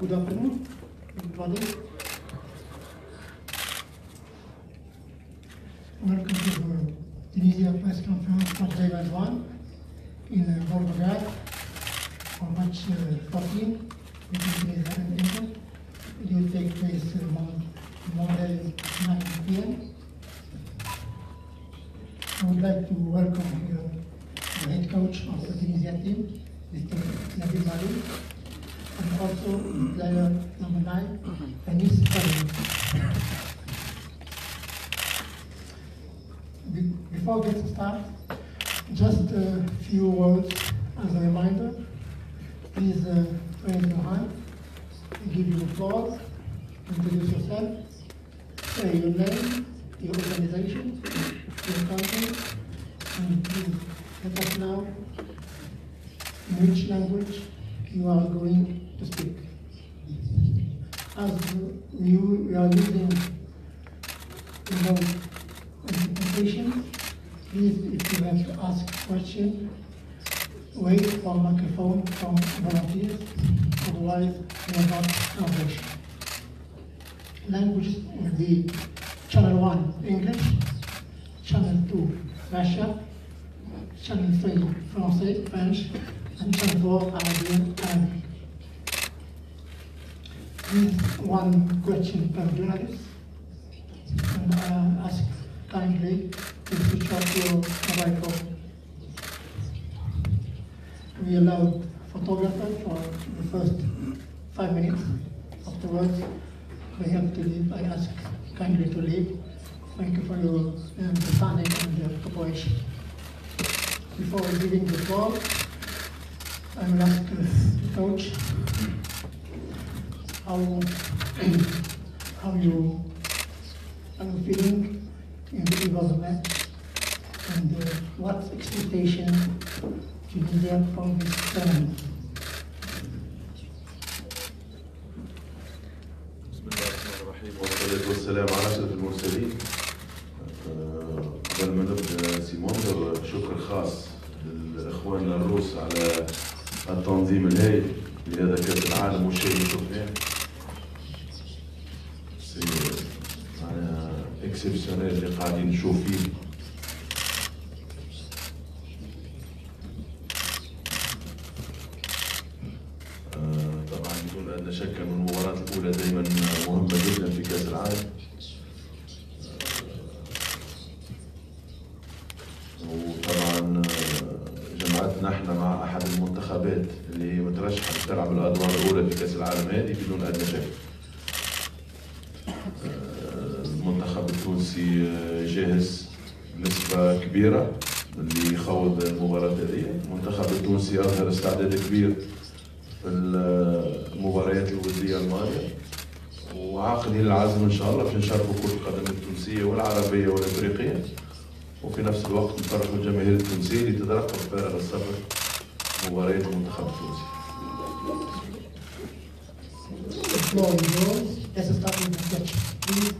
Good afternoon, everybody. Welcome to the Tunisia Press Conference for Taiwan 1 in Volgograd on March 14, between Tunisia and Egypt. It will take place Monday 9 p.m. I would like to welcome here the head coach of the Tunisian team, Mr. Nabil Malouf, and also player number 9, Anis Karim. Before we get started, just a few words as a reminder. Please raise your hand, give you applause, introduce yourself, say your name, your organization, your country, and please let us know in which language you are going to speak. As we are using remote interpretation, please, if you have to ask questions, wait for a microphone from volunteers, otherwise we are not translation. Language will be Channel 1 English, Channel 2 Russian, Channel 3 Français, French, and Channel 4 Arabic. Please, one question per journalist, and I ask kindly to switch off your mobile phone. We allow photographer for the first 5 minutes. Afterwards, we have to leave. I ask kindly to leave. Thank you for your understanding and your cooperation. Before giving the floor, I will ask the coach how you are feeling in the eve of the match, and what expectation Tunisia from this tournament. بسم الله الرحمن الرحيم والصلاة والسلام على أشرف المرسلين. قبل ما نبدأ سي منظر، شكر خاص لإخواننا الروس على التنظيم الهائل لهذا كأس العالم والشيء اللي شفناه. معناها اكسبسيونيل اللي قاعدين نشوف فيه. طبعا بدون أدنى شك أن المباراة الأولى دائما مهمة جدا في كأس العالم. وطبعا جمعتنا احنا مع أحد المنتخبات اللي مترشحة تلعب الأدوار الأولى في كأس العالم هذه بدون أدنى شك. المنتخب التونسي جاهز بنسبة كبيرة اللي يخوض المباراة هذه. المنتخب التونسي أظهر استعداد كبير في المباريات الودية الماضية، وعاقدين العزم إن شاء الله باش نشاركوا كرة القدم التونسية والعربية والأفريقية، وفي نفس الوقت نفرحوا الجماهير التونسية اللي تترقب بفارغ الصبر مباريات المنتخب التونسي. Let's start with the sketch, please.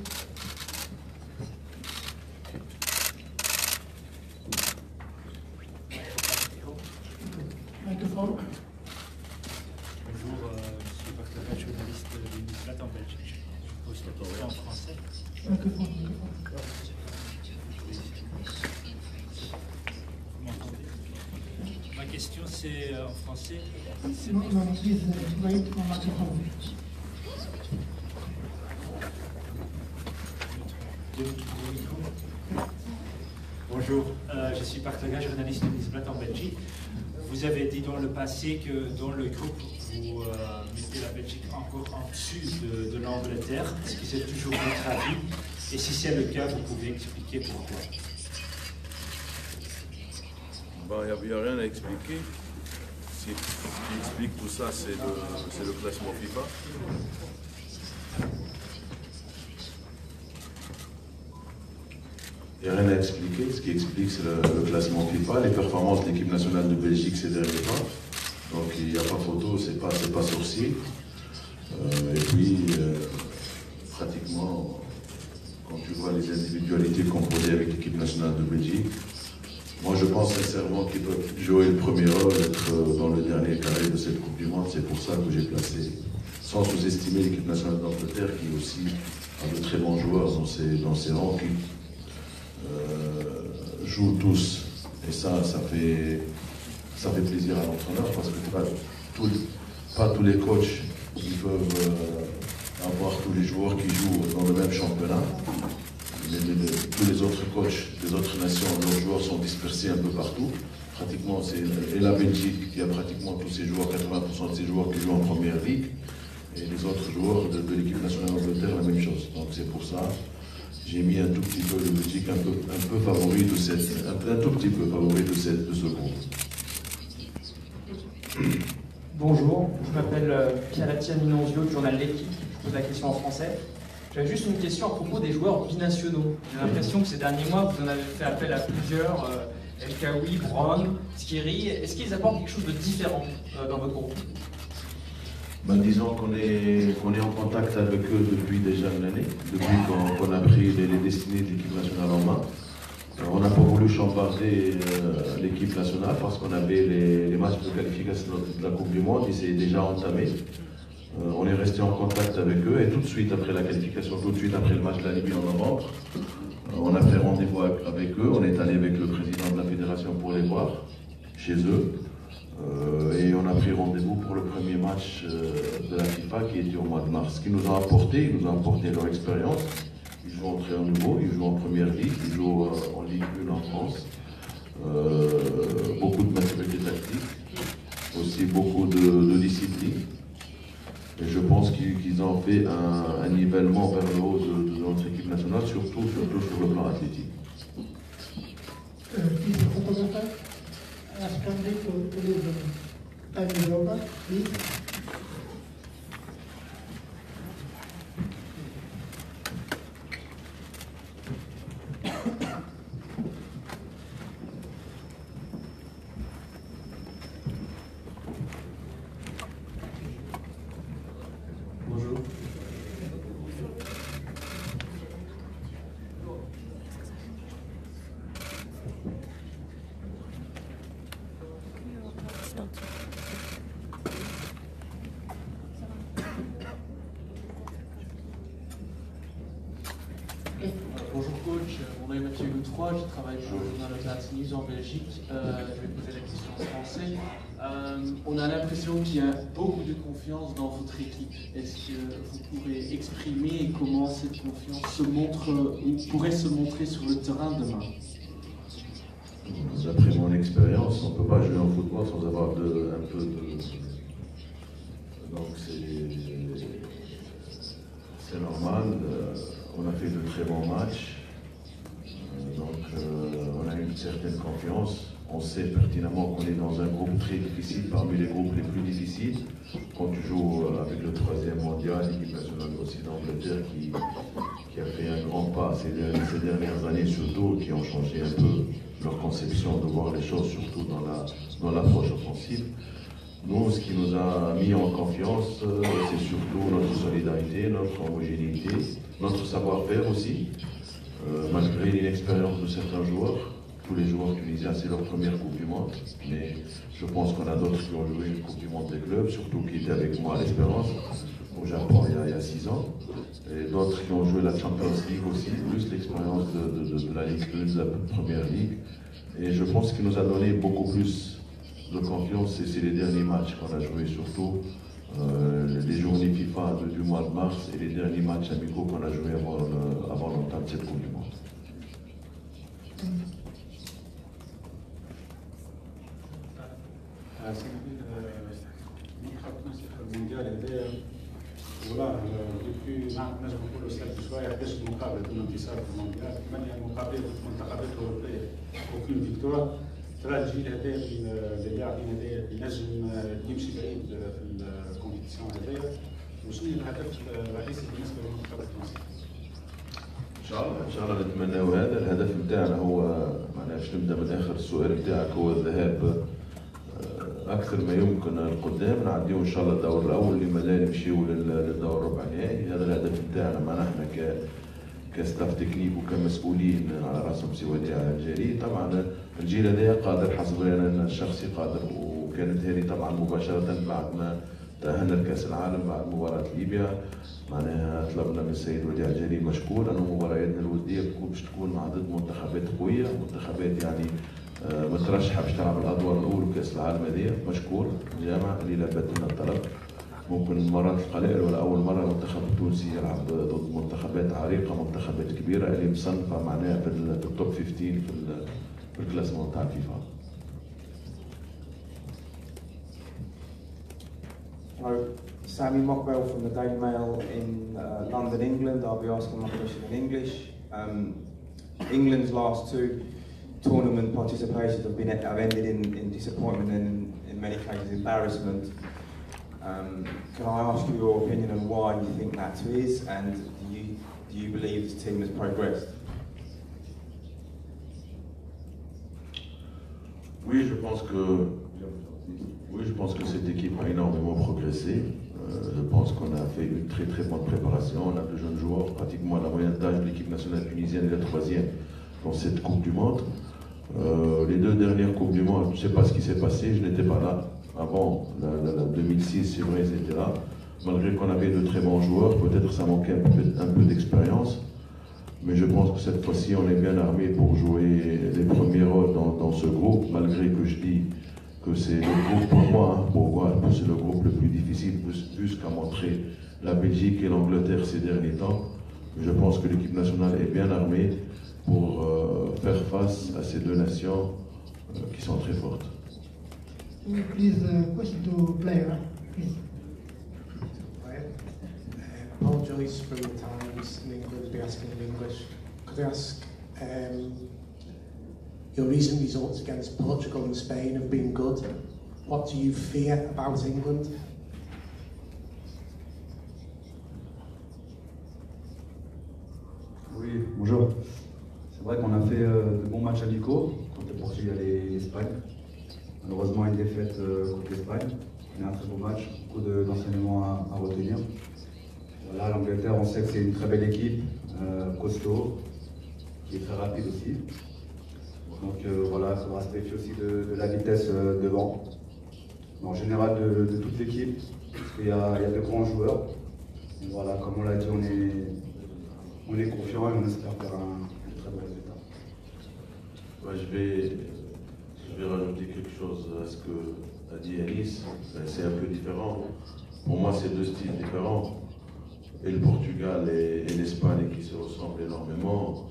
Microphone. Bonjour, je suis partenaire journaliste de l'Unisplat en Belgique. Je pose la question en français. Microphone. Vous m'entendez? Ma question c'est en français. No, please wait for microphone. Bonjour, je suis partenaire journaliste de l'Unisplat en Belgique. Vous avez dit dans le passé que dans le groupe, vous mettez la Belgique encore en dessus de l'Angleterre. Est-ce que c'est toujours votre avis? Et si c'est le cas, vous pouvez expliquer pourquoi? Il n'y a rien à expliquer. Ce qui explique tout ça, c'est le classement FIFA. Il n'y a rien à expliquer. Ce qui explique, c'est le classement FIFA, les performances de l'équipe nationale de Belgique ces derniers temps. Donc il n'y a pas photo, c'est pas sourcil. Et puis, pratiquement, quand tu vois les individualités composées avec l'équipe nationale de Belgique, moi je pense sincèrement qu'ils peuvent jouer le premier rôle, être dans le dernier carré de cette Coupe du Monde. C'est pour ça que j'ai placé sans sous-estimer l'équipe nationale d'Angleterre qui aussi a de très bons joueurs dans ses rangs qui jouent tous. Et ça fait plaisir à l'entraîneur parce que pas tous les coachs qui peuvent avoir tous les joueurs qui jouent dans le même championnat. Tous les autres coachs des autres nations, leurs joueurs sont dispersés un peu partout. Pratiquement, c'est la Belgique qui a pratiquement tous ses joueurs, 80% de ses joueurs qui jouent en première ligue. Et les autres joueurs de l'équipe nationale d'Angleterre, la même chose. Donc c'est pour ça, j'ai mis un tout petit peu le Belgique un peu favori de un tout petit peu favori de ce groupe. Bonjour, je m'appelle Pierre-Etienne Minonzio du journal L'Équipe. Je pose la question en français. J'avais juste une question à propos des joueurs binationaux. J'ai l'impression que ces derniers mois, vous en avez fait appel à plusieurs, El Kaoui, Brown, Skiri. Est-ce qu'ils apportent quelque chose de différent dans votre groupe? Disons qu'on est en contact avec eux depuis déjà une année, depuis qu'on a pris les destinées de l'équipe nationale en main. On n'a pas voulu chambarder l'équipe nationale parce qu'on avait les matchs de qualification de la Coupe du Monde, ils s'est déjà entamé. On est resté en contact avec eux et tout de suite après la qualification, tout de suite après le match de la Libye en novembre, on a fait rendez-vous avec eux, on est allé avec le président de la fédération pour les voir chez eux et on a pris rendez-vous pour le premier match de la FIFA qui était au mois de mars. Ce qu'ils nous ont apporté, leur expérience. Ils jouent en très haut niveau, ils jouent en première ligue, ils jouent en Ligue 1 en France. Beaucoup de maturité tactique, aussi beaucoup de discipline. Et je pense qu'ils ont fait un nivellement vers le haut de notre équipe nationale, surtout sur le plan athlétique. Bonjour coach, mon nom est Mathieu Goutroy, je travaille pour le journal Local News en Belgique. Je vais poser la question en français. On a l'impression qu'il y a beaucoup de confiance dans votre équipe. Est-ce que vous pourrez exprimer comment cette confiance pourrait se montrer sur le terrain demain? D'après mon expérience, on ne peut pas jouer au football sans avoir un peu de... Donc c'est normal. On a fait de très bons matchs. On a une certaine confiance. On sait pertinemment qu'on est dans un groupe très difficile, parmi les groupes les plus difficiles. Quand tu joues avec le 3e mondial, l'équipe nationale aussi d'Angleterre qui a fait un grand pas ces dernières années surtout, qui ont changé un peu leur conception de voir les choses, surtout dans l'approche offensive. Nous, ce qui nous a mis en confiance, c'est surtout notre solidarité, notre homogénéité, notre savoir-faire aussi, malgré l'inexpérience de certains joueurs. Tous les joueurs tunisiens, c'est leur première Coupe du Monde, mais je pense qu'on a d'autres qui ont joué une Coupe du Monde des clubs, surtout qui étaient avec moi à l'Espérance, au Japon il y a 6 ans, et d'autres qui ont joué la Champions League aussi, plus l'expérience de la Ligue 1, de la Première Ligue. Et je pense qu'il nous a donné beaucoup plus de confiance, c'est les derniers matchs qu'on a joués, surtout les journées FIFA du mois de mars et les derniers matchs amicaux qu'on a joués avant l'entame de cette Coupe du Monde. voilà depuis نجم نقولوا سالت شويه حداش مقابله في الانتصار في المونديال 8 مقابلات منتخبات اوروبيه وكل فيكتور ترى الجيل هذا اللاعبين هذايا ينجم يمشي بعيد في الكومبيتيسيون هذايا وشنو الهدف الرئيسي بالنسبه للمنتخب التونسي؟ ان شاء الله نتمناو هذا الهدف نتاعنا هو معناها باش نبدا من اخر السؤال نتاعك هو الذهاب اكثر ما يمكن القدام نعديو ان شاء الله الدور الاول اللي مازال نمشيو للدور الربع النهائي. هذا الهدف نتاعنا معنا احنا كستاف تكنيك وكمسؤولين على راسهم سي وديع الجزائري. طبعا الجيل هذا قادر حسب راينا الشخصي قادر، وكانت هذه طبعا مباشره بعد ما تأهلنا لكأس العالم بعد مباراة ليبيا. معناها طلبنا من السيد وديع الجليل مشكور أنه مبارياتنا الودية باش تكون مع ضد منتخبات قوية، منتخبات يعني مترشحة باش تلعب الأدوار الأولى بكأس العالم هذيا. مشكور الجامعة اللي لبت لنا الطلب. ممكن المرات القلائل ولا أول مرة المنتخب التونسي يلعب ضد منتخبات عريقة، منتخبات كبيرة اللي مصنفة معناها في التوب 15 في الكلاسمون تاع الفيفا. Hello, Sammy Mockwell from the Daily Mail in London, England. I'll be asking my question in English. England's last two tournament participations have ended in disappointment and in many cases embarrassment. Can I ask you your opinion on why you think that is, and do you believe this team has progressed? Oui, je pense que cette équipe a énormément progressé. Je pense qu'on a fait une très très bonne préparation. On a de jeunes joueurs, pratiquement la moyenne d'âge de l'équipe nationale tunisienne est la 3e dans cette Coupe du Monde. Les 2 dernières Coupes du Monde, je ne sais pas ce qui s'est passé, je n'étais pas là. Avant, la 2006, c'est vrai, c'était là. Malgré qu'on avait de très bons joueurs, peut-être ça manquait un peu d'expérience. Mais je pense que cette fois-ci, on est bien armé pour jouer les premiers rôles dans ce groupe, malgré que je dis que c'est le groupe pour moi, c'est le groupe le plus difficile, vu ce qu'a montré la Belgique et l'Angleterre ces derniers temps. Je pense que l'équipe nationale est bien armée pour faire face à ces 2 nations qui sont très fortes. Please, question to player, please. Paul Joyce from the Times in England will be asking in English. Could I ask, your recent results against Portugal and Spain have been good. What do you fear about England? Oui, bonjour. C'est vrai qu'on a fait de bons matchs amicaux contre le Portugal et l'Espagne. Malheureusement, une défaite contre l'Espagne. Mais un très beau match, beaucoup d'enseignements à retenir. Voilà, l'Angleterre, on sait que c'est une très belle équipe, costaud, qui est très rapide aussi. Donc voilà, il faudra se méfier aussi de la vitesse devant. En général de toute l'équipe, parce qu'il y a de grands joueurs. Et voilà, comme on l'a dit, on est confiant et on espère faire un très bon résultat. Ouais, je vais rajouter quelque chose à ce que a dit Anis. C'est un peu différent. Pour moi, c'est 2 styles différents. Et le Portugal et l'Espagne qui se ressemblent énormément,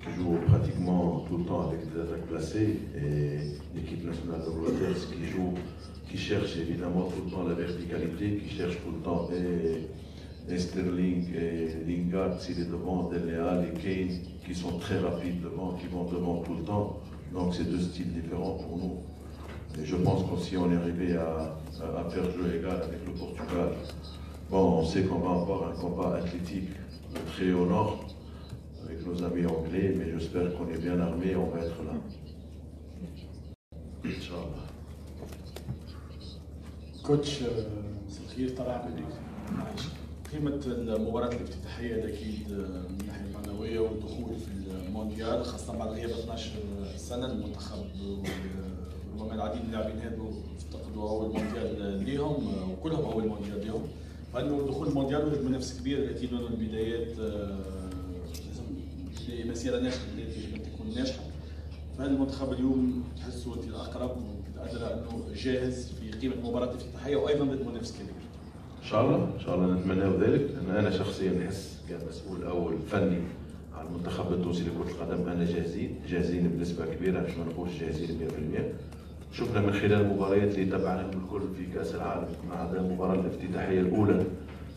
qui jouent pratiquement tout le temps avec des attaques placées, et l'équipe nationale d'Angleterre qui cherche évidemment tout le temps la verticalité, qui cherche tout le temps et Sterling et Lingard, s'il est devant, Dele Alli et Kane, qui sont très rapides devant, qui vont devant tout le temps. Donc c'est 2 styles différents pour nous. Et je pense que si on est arrivé à faire jeu égal avec le Portugal, bon, on sait qu'on va avoir un combat athlétique très au nord avec nos amis anglais, mais j'espère qu'on est bien armé et on va être là. Inch'Allah. كوتش سخير طلع بديك قيمة المباراة الافتتاحية أكيد من الناحية المعنوية والدخول في المونديال، خاصة بعد غياب 12 سنة المنتخب وربما العديد من اللاعبين هذو افتقدوا أول مونديال ليهم وكلهم أول مونديال ليهم، فإنه دخول المونديال وجد منافس كبير أكيد من البدايات لمسيرة ناجحة التي يجب أن تكون ناجحة. فهل المنتخب اليوم تحسوا أنت الأقرب وأدرى أنه جاهز في قيمة مباراة افتتاحية وأيضا ضد منافس كبير؟ ان شاء الله نتمنى ذلك، لان انا شخصيا نحس كمسؤول اول فني على المنتخب التونسي لكرة القدم انا جاهزين بنسبة كبيرة، مش ما نقولش جاهزين 100%. شفنا من خلال المباريات اللي تابعناهم الكل في كأس العالم، ما عدا المباراة الافتتاحية الأولى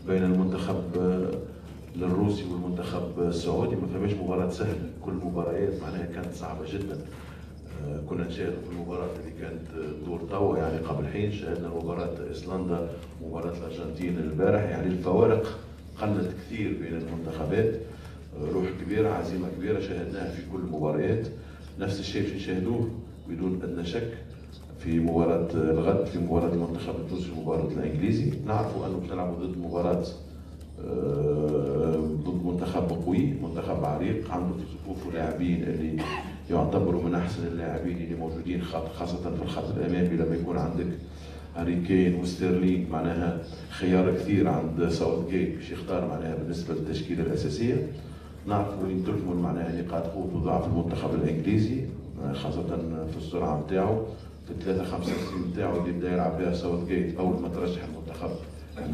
بين المنتخب الروسي والمنتخب السعودي، ما فماش مباراة سهلة، كل المباريات معناها كانت صعبة جدا. كنا نشاهد في المباراة اللي كانت دور توا يعني قبل حين، شاهدنا مباراة ايسلندا ومباراة الارجنتين البارح، يعني الفوارق قلت كثير بين المنتخبات، روح كبيرة عزيمة كبيرة شاهدناها في كل المباريات. نفس الشيء نشاهدوه بدون أدنى شك في مباراة الغد، في مباراة المنتخب التونسي ومباراة الانجليزي. نعرفوا انه بنلعبوا ضد مباراة ضد منتخب قوي، منتخب عريق عنده في صفوفه لاعبين اللي يعتبروا من احسن اللاعبين اللي موجودين، خاصة في الخط الامامي. لما يكون عندك هاري كين وستيرلينج معناها خيار كثير عند ساوث جيت باش يختار معناها بالنسبه للتشكيله الاساسيه. نعرفوا اللي تكمن معناها نقاط قوه وضعف المنتخب الانجليزي خاصه في السرعه نتاعو، في 3-5 نتاعو اللي بدا يلعب بها ساوث جيت اول ما ترشح المنتخب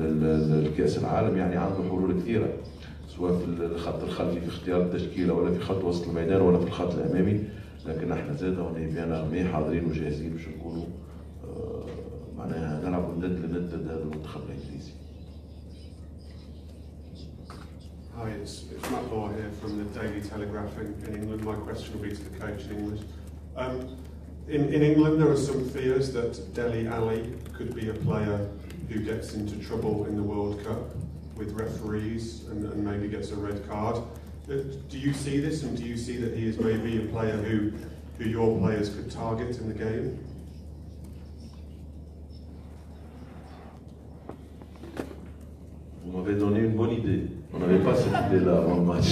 للكاس العالم. يعني عنده حلول كثيره سواء في الخط الخلفي في اختيار التشكيله ولا في خط وسط الميدان ولا في الخط الامامي، لكن احنا زاد هوني بيان ارمي حاضرين وجاهزين باش نكونوا معناها نلعبوا ند لند هذا المنتخب الانجليزي. Hi, it's Matt Law here from the Daily Telegraph in England. My question will be to the coach in English. In England, there are some fears that Dele Alli could be a player who gets into trouble in the World Cup with referees and maybe gets a red card. Do you see this, and do you see that he is maybe a player who your players could target in the game? Vous m'avez donné une bonne idée. On n'avait pas cette idée-là avant le match.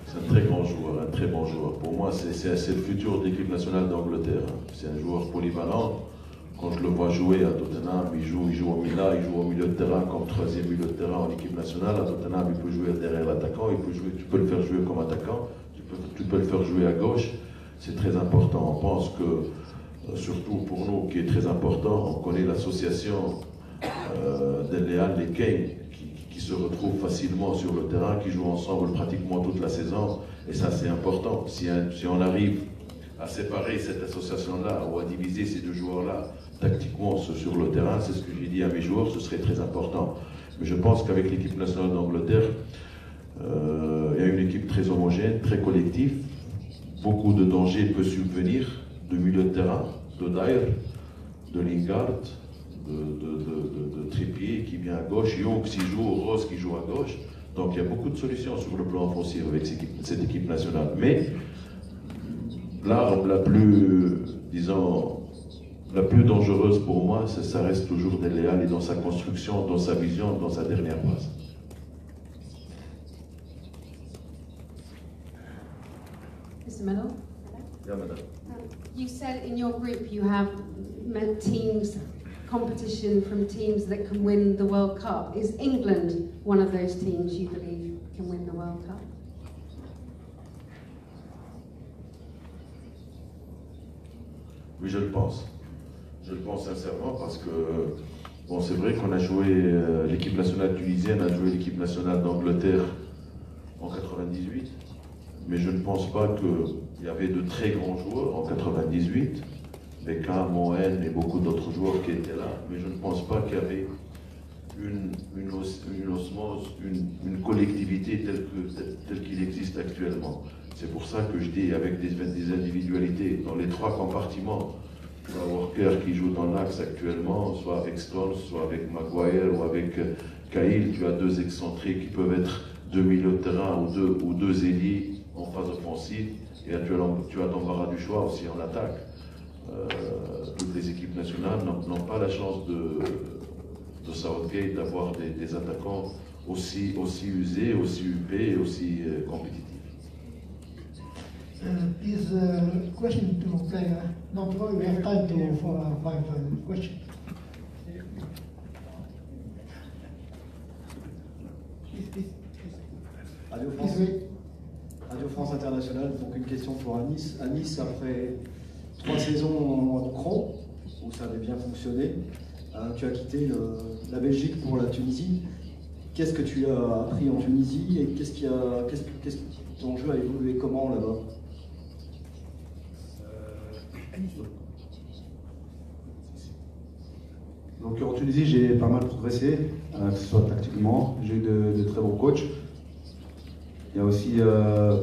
C'est un très grand joueur, un très bon joueur. Pour moi, c'est le futur de l'équipe nationale d'Angleterre. C'est un joueur polyvalent. Quand je le vois jouer à Tottenham, il joue au Milan, il joue au milieu de terrain comme troisième milieu de terrain en équipe nationale. À Tottenham, il peut jouer derrière l'attaquant, tu peux le faire jouer comme attaquant, tu peux le faire jouer à gauche. C'est très important. On pense que, surtout pour nous, qui est très important, on connaît l'association Dele Alli et Kane qui se retrouvent facilement sur le terrain, qui jouent ensemble pratiquement toute la saison. Et ça, c'est important. Si on arrive à séparer cette association-là ou à diviser ces deux joueurs-là tactiquement sur le terrain, c'est ce que j'ai dit à mes joueurs, ce serait très important. Mais je pense qu'avec l'équipe nationale d'Angleterre, il y a une équipe très homogène, très collective. Beaucoup de dangers peuvent subvenir de milieu de terrain, de Dyer, de Lingard, de Trippier qui vient à gauche, Young qui joue, Rose qui joue à gauche. Donc il y a beaucoup de solutions sur le plan offensif avec cette équipe nationale. Mais l'arme la plus, disons, la plus dangereuse pour moi, ça reste toujours Dele Alli dans sa construction, dans sa vision, dans sa dernière passe. Mr. Mellor? Yeah, madame. You said in your group you have teams, competition from teams that can win the World Cup. Is England one of those teams you believe can win the World Cup? Oui, je le pense. Je le pense sincèrement parce que, bon, c'est vrai qu'on a joué, l'équipe nationale tunisienne a joué l'équipe nationale d'Angleterre en 98, mais je ne pense pas qu'il y avait de très grands joueurs en 98, Beckham, Moen et beaucoup d'autres joueurs qui étaient là, mais je ne pense pas qu'il y avait une osmose, une collectivité telle qu'il existe actuellement. C'est pour ça que je dis avec des individualités dans les trois compartiments. Tu as Walker qui joue dans l'axe actuellement, soit avec Stones, soit avec Maguire ou avec Cahill. Tu as deux excentriques qui peuvent être deux milieux de terrain ou deux ailiers en phase offensive. Et là, tu as l'embarras du choix aussi en attaque. Toutes les équipes nationales n'ont pas la chance de Southgate d'avoir des attaquants aussi usés, aussi huppés et aussi compétitifs. This question to player. No, we have time for five questions. Radio France Internationale, donc une question pour Anis. Anis, après 3 saisons en Cron, où ça avait bien fonctionné, tu as quitté la Belgique pour la Tunisie. Qu'est-ce que tu as appris en Tunisie et ton jeu a évolué comment là-bas? Donc en Tunisie, j'ai pas mal progressé, que ce soit tactiquement. J'ai eu de très bons coachs. Il y a aussi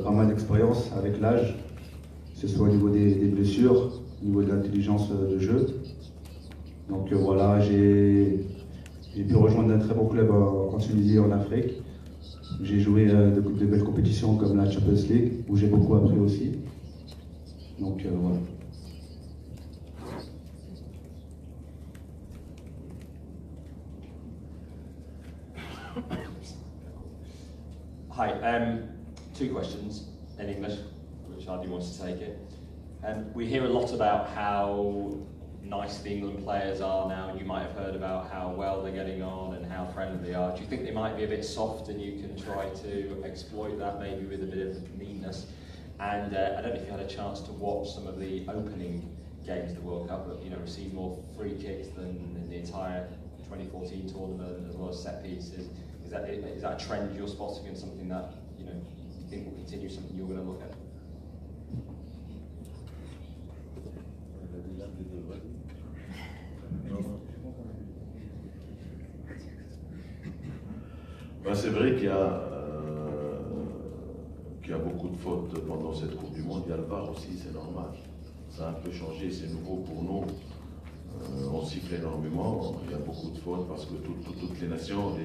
pas mal d'expérience avec l'âge, que ce soit au niveau des blessures, au niveau de l'intelligence de jeu. Donc voilà, j'ai pu rejoindre un très bon club en Tunisie et en Afrique. J'ai joué de belles compétitions comme la Champions League, où j'ai beaucoup appris aussi. Donc voilà. Hi, 2 questions in English, which Adi wants to take it. We hear a lot about how nice the England players are now, and you might have heard about how well they're getting on and how friendly they are. Do you think they might be a bit soft and you can try to exploit that maybe with a bit of meanness? And I don't know if you had a chance to watch some of the opening games of the World Cup, but received more free kicks than the entire 2014 tournament, as well as set pieces. Is that a trend you're spotting and something that you think will continue, something you're going to look at? C'est vrai qu'il y a beaucoup de fautes pendant cette Coupe du Monde. Il y a le VAR aussi, c'est normal. Ça a un peu changé, c'est nouveau pour nous. On siffle énormément, il y a beaucoup de fautes parce que toutes les nations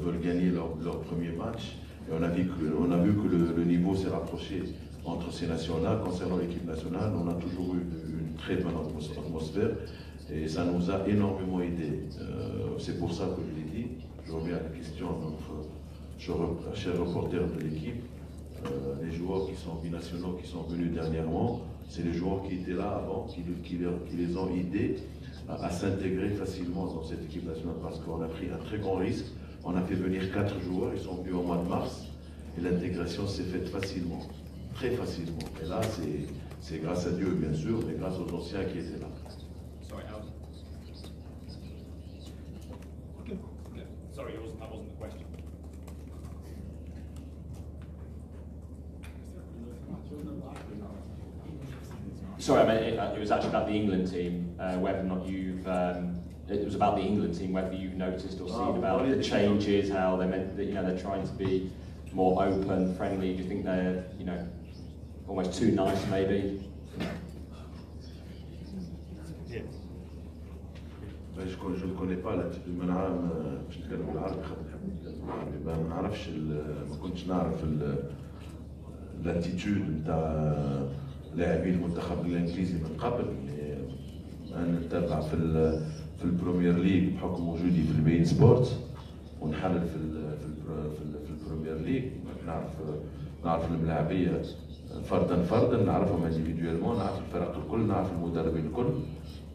veulent gagner leur premier match. Et on a vu que le niveau s'est rapproché entre ces nations-là. Concernant l'équipe nationale, on a toujours eu une très bonne atmosphère et ça nous a énormément aidé. C'est pour ça que je l'ai dit. Je reviens à la question de notre cher reporter de l'équipe. Les joueurs qui sont binationaux, qui sont venus dernièrement, c'est les joueurs qui étaient là avant, qui les ont aidés à s'intégrer facilement dans cette équipe nationale parce qu'on a pris un très grand risque. On a fait venir 4 joueurs, ils sont venus au mois de mars et l'intégration s'est faite facilement, très facilement. Et là, c'est grâce à Dieu, bien sûr, mais grâce aux anciens qui étaient là. Sorry, Sorry, that wasn't the question. Sorry, I meant it was actually about the England team, whether or not you've. It was about the England team, whether you've noticed or seen about the changes, how they're they're trying to be more open, friendly. Do you think they're almost too nice, maybe? Yeah. Je ne connais pas l'attitude. باش نتكلم بالعربي خاطر نحب نتكلم بالعربي. ما نعرفش ما كنتش نعرف الاتيتود نتاع لاعبي المنتخب الانجليزي من قبل. انا نتابع في البريمير ليج بحكم وجودي في البين سبورت ونحلل في البريمير ليج. نعرف الملاعبيه فردا نعرفهم انديفيدوالمون، نعرف الفرق الكل، نعرف المدربين الكل.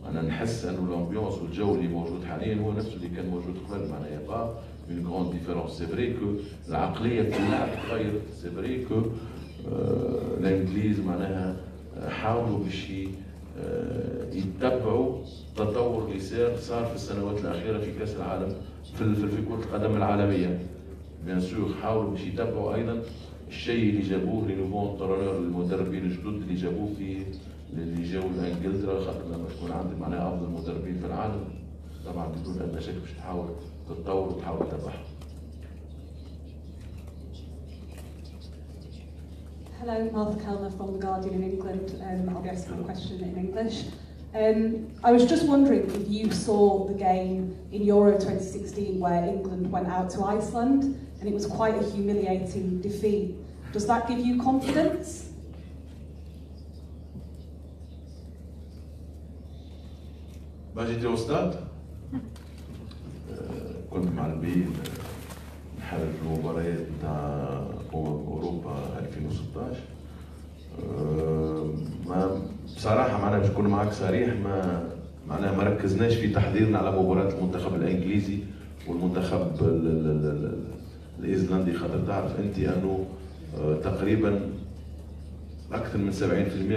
انا نحس انه الامبيونس والجو اللي موجود حاليا هو نفسه اللي كان موجود قبل. معناها با اون غروند ديفيرونس. سي فري كو العقليه في اللعب تغيرت. سي فري كو الانجليز معناها حاولوا باش يتبعوا التطور اللي صار في السنوات الاخيره في كاس العالم في كره القدم العالميه. بيان سور حاولوا باش يتبعوا ايضا الشيء اللي جابوه لي نوفو انترونور، المدربين الجدد اللي جابوه اللي جاوا لانجلترا، خاطر لما تكون عندك معناها افضل مدربين في العالم طبعا بدون ادنى شك باش تحاول تتطور وتحاول تتبعهم. Hello, Martha Kellner from The Guardian in England. I'll be asking a question in English. I was just wondering if you saw the game in Euro 2016 where England went out to Iceland and it was quite a humiliating defeat. Does that give you confidence? j'étais au stade كنت مع البين نحلل في المباريات نتاع اوروبا 2016. ما بصراحه معناها باش نكون معك صريح ما ركزناش في تحضيرنا على مباراه المنتخب الانجليزي والمنتخب الايسلندي، خاطر تعرف انت انه تقريبا اكثر من 70%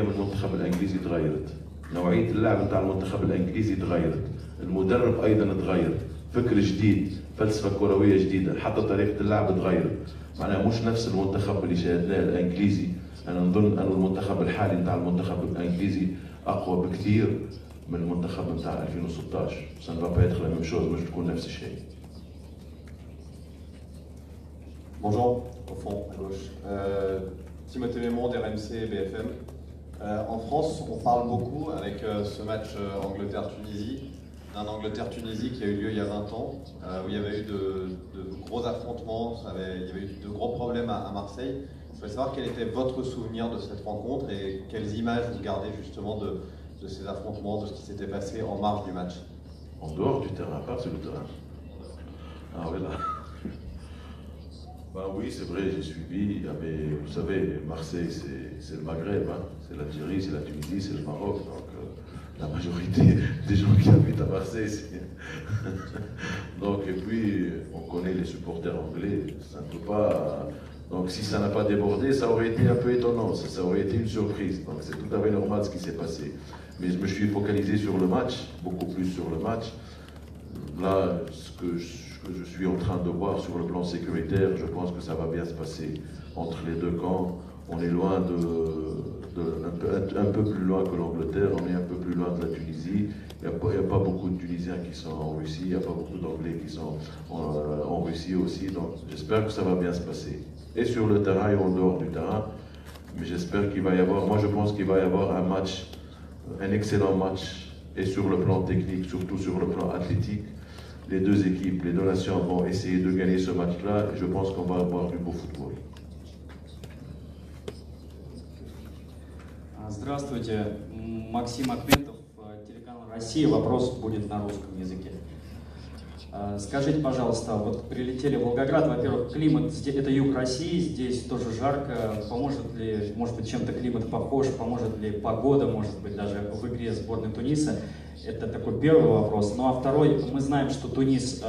من المنتخب الانجليزي تغيرت. نوعيه اللعب نتاع المنتخب الانجليزي تغيرت، المدرب ايضا تغير، فكر جديد، فلسفه كرويه جديده، حتى طريقه اللعب تغيرت. معناها مش نفس المنتخب اللي شاهدناه الانجليزي. انا نظن ان المنتخب الحالي نتاع المنتخب الانجليزي اقوى بكثير من المنتخب نتاع 2016. ça ne va pas être la même chose، مش تكون نفس الشيء. Bonjour, au fond, à gauche. Timothée Mémon d'RMC et BFM. En France, on parle beaucoup avec ce match Angleterre-Tunisie, d'un Angleterre-Tunisie qui a eu lieu il y a 20 ans, où il y avait eu de gros affrontements, il y avait eu de gros problèmes à Marseille. Je voudrais savoir quel était votre souvenir de cette rencontre et quelles images vous gardez justement de ces affrontements, de ce qui s'était passé en marge du match. En dehors du terrain, pas sur le terrain. Ah oui, là. Ben oui, c'est vrai, j'ai suivi. Mais vous savez, Marseille, c'est le Maghreb, hein. C'est l'Algérie, c'est la Tunisie, c'est le Maroc. Donc la majorité des gens qui habitent à Marseille. Donc, et puis, on connaît les supporters anglais, ça ne peut pas... Donc, si ça n'a pas débordé, ça aurait été un peu étonnant, ça aurait été une surprise. Donc, c'est tout à fait normal ce qui s'est passé. Mais je me suis focalisé sur le match, beaucoup plus sur le match. Là, ce que je suis en train de voir sur le plan sécuritaire, je pense que ça va bien se passer entre les deux camps. On est loin un peu plus loin que l'Angleterre, on est un peu plus loin de la Tunisie. Il n'y a pas beaucoup de Tunisiens qui sont en Russie, il n'y a pas beaucoup d'Anglais qui sont en Russie aussi. Donc j'espère que ça va bien se passer. Et sur le terrain et en dehors du terrain. Mais j'espère qu'il va y avoir, moi je pense qu'il va y avoir un match, un excellent match. Et sur le plan technique, surtout sur le plan athlétique, les deux équipes, les deux nations vont essayer de gagner ce match-là. Et je pense qu'on va avoir du beau football. Здравствуйте, Максим Ахметов, телеканал «Россия». Вопрос будет на русском языке. Скажите, пожалуйста, вот прилетели в Волгоград, во-первых, климат, это юг России, здесь тоже жарко, поможет ли, может быть, чем-то климат похож, поможет ли погода, может быть, даже в игре сборной Туниса? Это такой первый вопрос. Ну а второй, мы знаем, что Тунис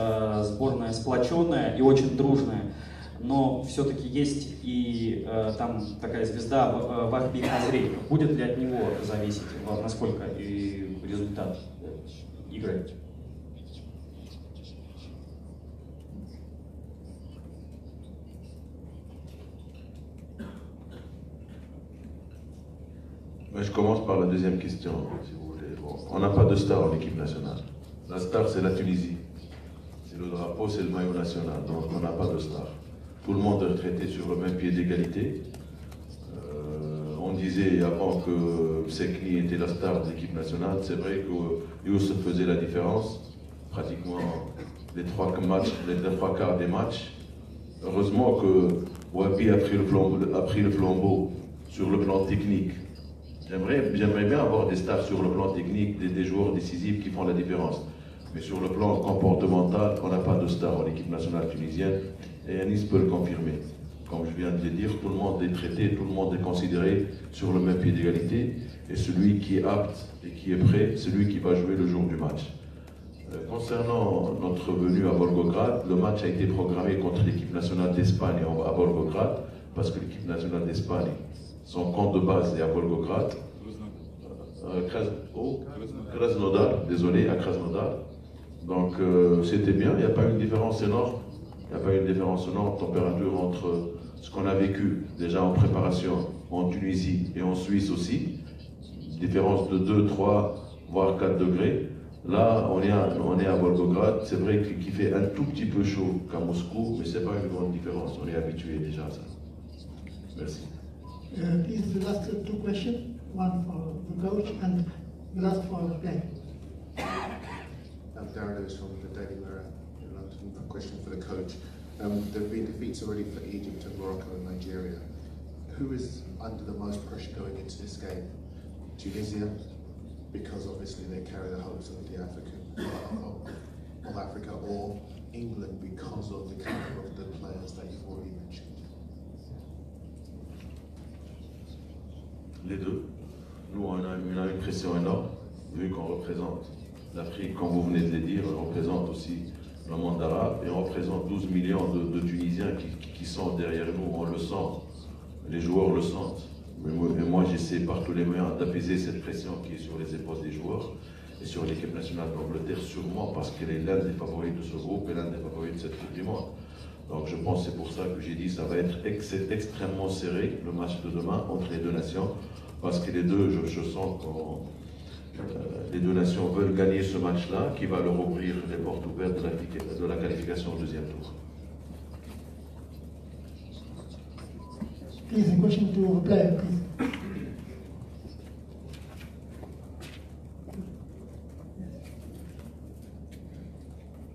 сборная сплоченная и очень дружная. Но все-таки есть и там такая звезда Вахби Хазри. Будет ли от него зависеть, насколько и результат игры? Je commence par la deuxième question, si vous voulez. Bon, on n'a pas de star en équipe nationale. La star, c'est la Tunisie. C'est le drapeau, c'est le maillot national. Donc on n'a pas de star. Tout le monde est traité sur le même pied d'égalité. On disait avant que Sekni était la star de l'équipe nationale. C'est vrai que Youssef faisait la différence. Pratiquement les trois quarts des matchs. Heureusement que Wabi a pris le flambeau sur le plan technique. J'aimerais bien avoir des stars sur le plan technique, des joueurs décisifs qui font la différence. Mais sur le plan comportemental, on n'a pas de star en équipe nationale tunisienne. Et Anis peut le confirmer. Comme je viens de le dire, tout le monde est traité, tout le monde est considéré sur le même pied d'égalité. Et celui qui est apte et qui est prêt, c'est lui qui va jouer le jour du match. Concernant notre venue à Volgograd, le match a été programmé contre l'équipe nationale d'Espagne à Volgograd, parce que l'équipe nationale d'Espagne, son camp de base est à Volgograd. Krasnodar, désolé, à Krasnodar. Donc c'était bien, il n'y a pas une différence énorme. Il n'y a pas une différence énorme de température entre ce qu'on a vécu déjà en préparation en Tunisie et en Suisse aussi. Différence de 2, 3, voire 4 degrés. Là, on est à Volgograd. C'est vrai qu'il fait un tout petit peu chaud qu'à Moscou, mais ce n'est pas une grande différence. On est habitué déjà à ça. Merci. Please, the last two questions. One for the coach and the last for the player. I'm Darren Lewis from the Daily Mirror in London. A question for the coach. There have been defeats already for Egypt and Morocco and Nigeria. Who is under the most pressure going into this game? Tunisia, because obviously they carry the hopes of the of Africa, or England because of the caliber of the players that you've already mentioned? Les deux. Nous, on a une pression énorme, vu qu'on représente l'Afrique, comme vous venez de le dire, on représente aussi le monde arabe, et on représente 12 millions de Tunisiens qui sont derrière nous, on le sent, les joueurs le sentent. Mais moi j'essaie par tous les moyens d'apaiser cette pression qui est sur les épaules des joueurs, et sur l'équipe nationale d'Angleterre sûrement, parce qu'elle est l'un des favoris de ce groupe, et l'un des favoris de cette Coupe du Monde. Donc je pense que c'est pour ça que j'ai dit que ça va être extrêmement serré, le match de demain, entre les deux nations, parce que les deux, je sens que les deux nations veulent gagner ce match-là, qui va leur ouvrir les portes ouvertes de la qualification au deuxième tour. Please, a question to the player, please.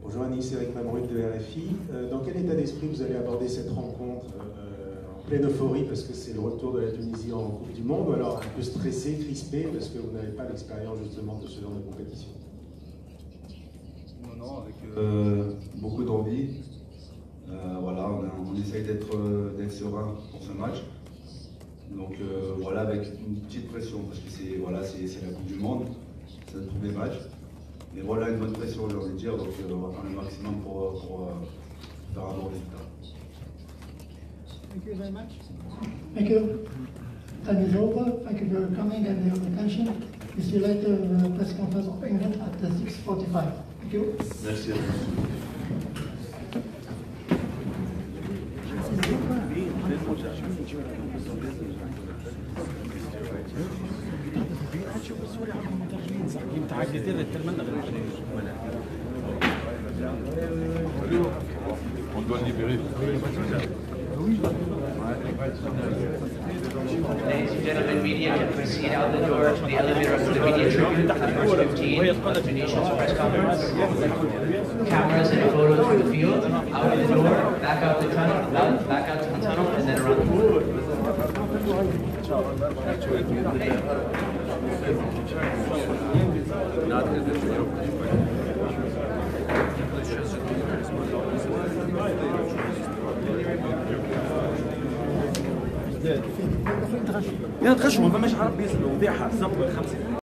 Bonjour Anis, Eric Mamrut de RFI. Dans quel état d'esprit vous allez aborder cette rencontre en pleine euphorie parce que c'est le retour de la Tunisie en Coupe du Monde, ou alors un peu stressé, crispé parce que vous n'avez pas l'expérience justement de ce genre de compétition? Non, avec beaucoup d'envie. Voilà, on essaye d'être serein pour ce match. Donc voilà, avec une petite pression parce que c'est la Coupe du Monde. c'est tous les matchs. Mais voilà, une bonne pression, j'ai envie de dire, donc on va faire le maximum pour faire un bon résultat. Thank you very much. Thank you. Time is over. Thank you for your coming and your attention. We see you later in the press conference of England at 6:45. Thank you. Merci. On doit le libérer. Ladies and gentlemen, media can proceed out the door to the elevator of the media tribune, number 15 of the nation's press conference. Cameras and photos from the field, out the door, back out the tunnel, back out to the tunnel, and then around the corner. يا تغشوا ما فماش عرب يسلوا بيعها الزبط بالخمسة